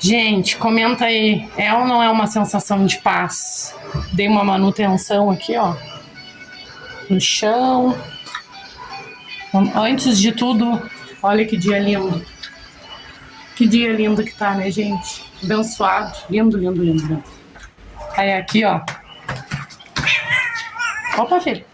Gente, comenta aí, é ou não é uma sensação de paz? Dei uma manutenção aqui, ó, no chão. Antes de tudo, olha que dia lindo. Que dia lindo que tá, né, gente? Abençoado. Lindo, lindo, lindo, lindo. Aí aqui, ó. Opa, filho.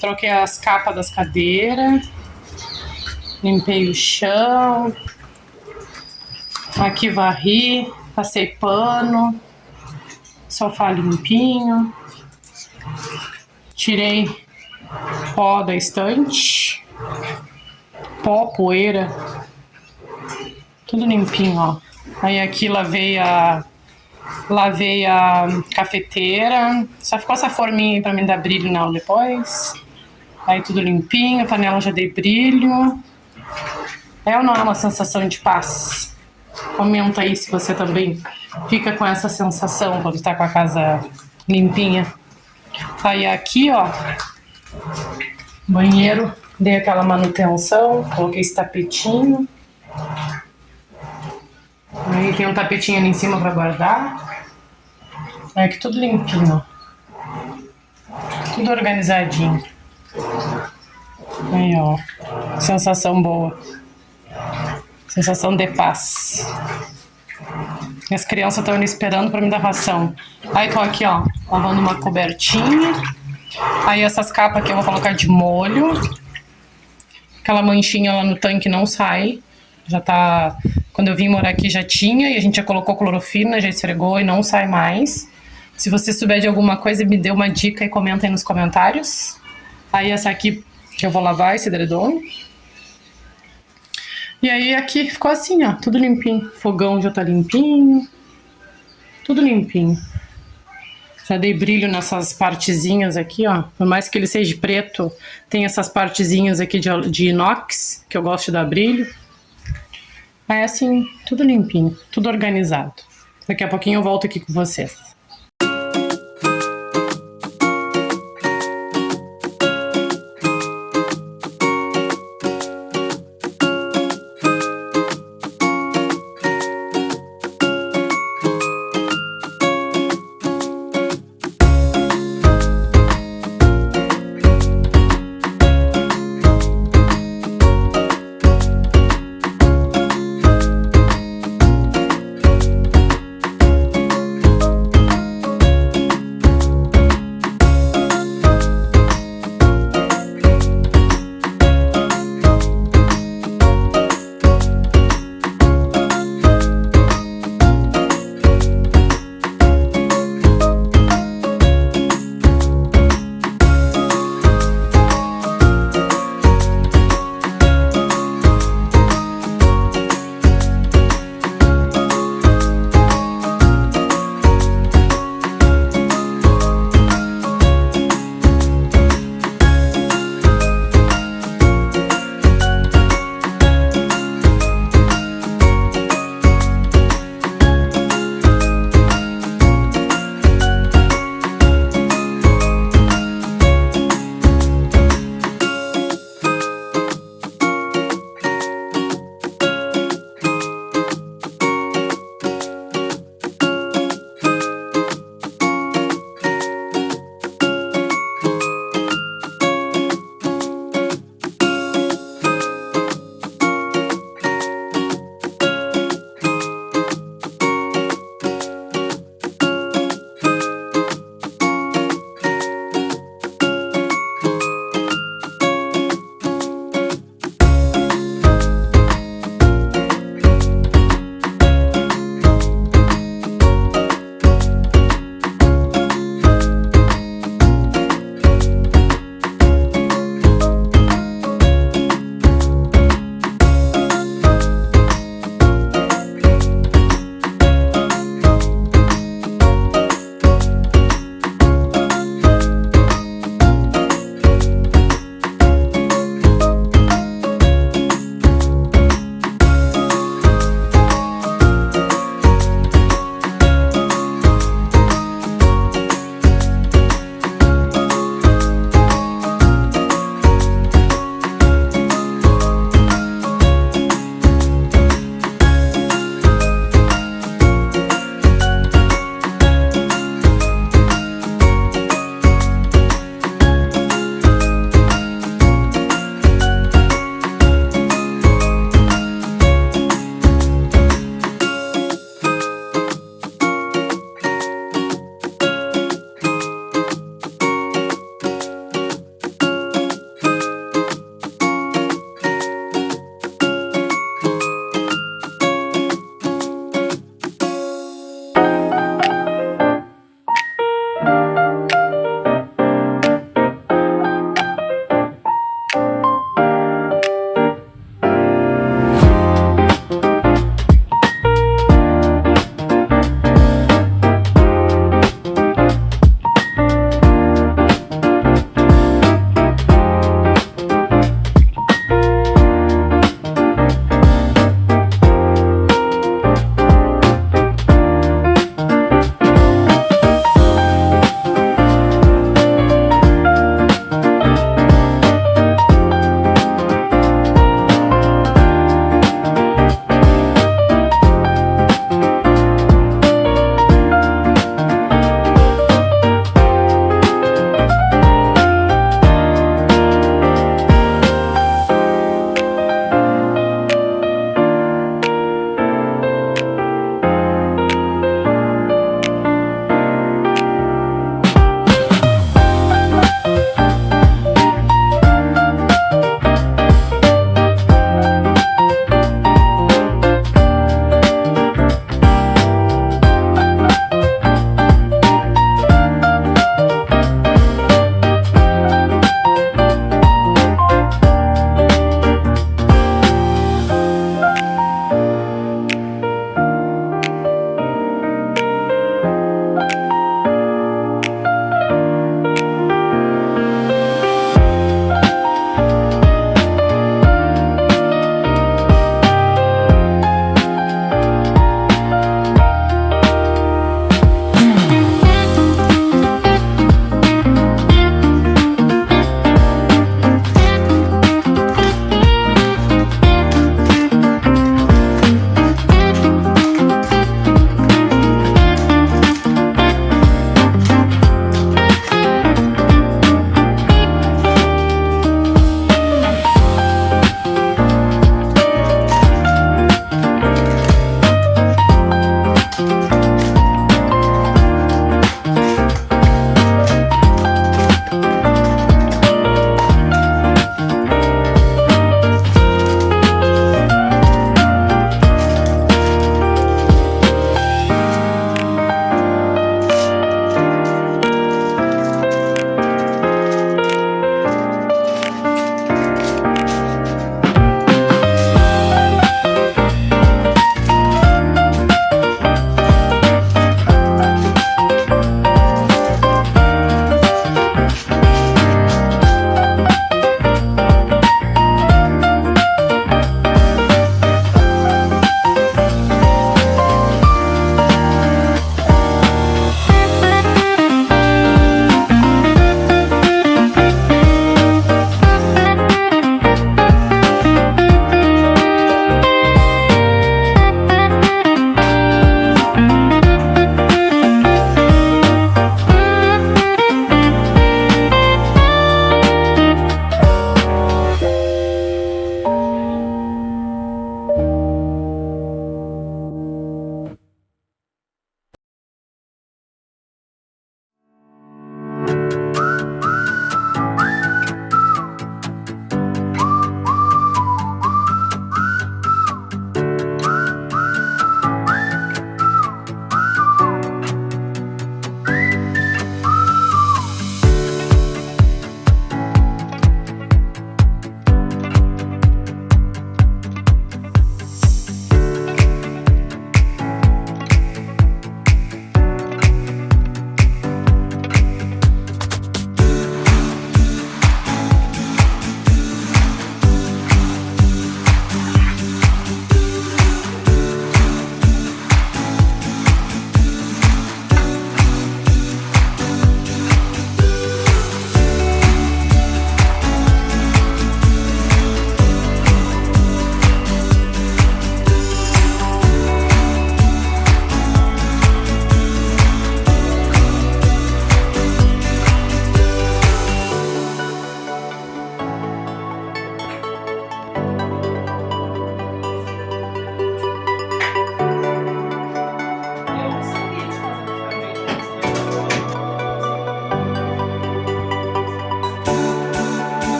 Troquei as capas das cadeiras. Limpei o chão. Aqui varri. Passei pano. Sofá limpinho. Tirei pó da estante. Pó, poeira. Tudo limpinho, ó. Aí aqui lavei a cafeteira. Só ficou essa forminha aí pra mim dar brilho nela depois. Aí tudo limpinho, a panela já dei brilho. É ou não é uma sensação de paz? Comenta aí se você também fica com essa sensação quando tá com a casa limpinha. Aí aqui, ó, banheiro, dei aquela manutenção, coloquei esse tapetinho. Aí tem um tapetinho ali em cima pra guardar. Aí aqui tudo limpinho, tudo organizadinho. Aí, ó, sensação boa. Sensação de paz. Minhas crianças estão ali esperando pra me dar ração. Aí tô aqui, ó, lavando uma cobertinha. Aí essas capas aqui eu vou colocar de molho. Aquela manchinha lá no tanque não sai. Já tá... Quando eu vim morar aqui já tinha, e a gente já colocou clorofina, já esfregou e não sai mais. Se você souber de alguma coisa, me dê uma dica e comenta aí nos comentários. Aí essa aqui que eu vou lavar, esse edredom. E aí aqui ficou assim, ó, tudo limpinho. Fogão já tá limpinho. Tudo limpinho. Já dei brilho nessas partezinhas aqui, ó. Por mais que ele seja preto, tem essas partezinhas aqui de inox, que eu gosto de dar brilho. Aí assim, tudo limpinho, tudo organizado. Daqui a pouquinho eu volto aqui com vocês.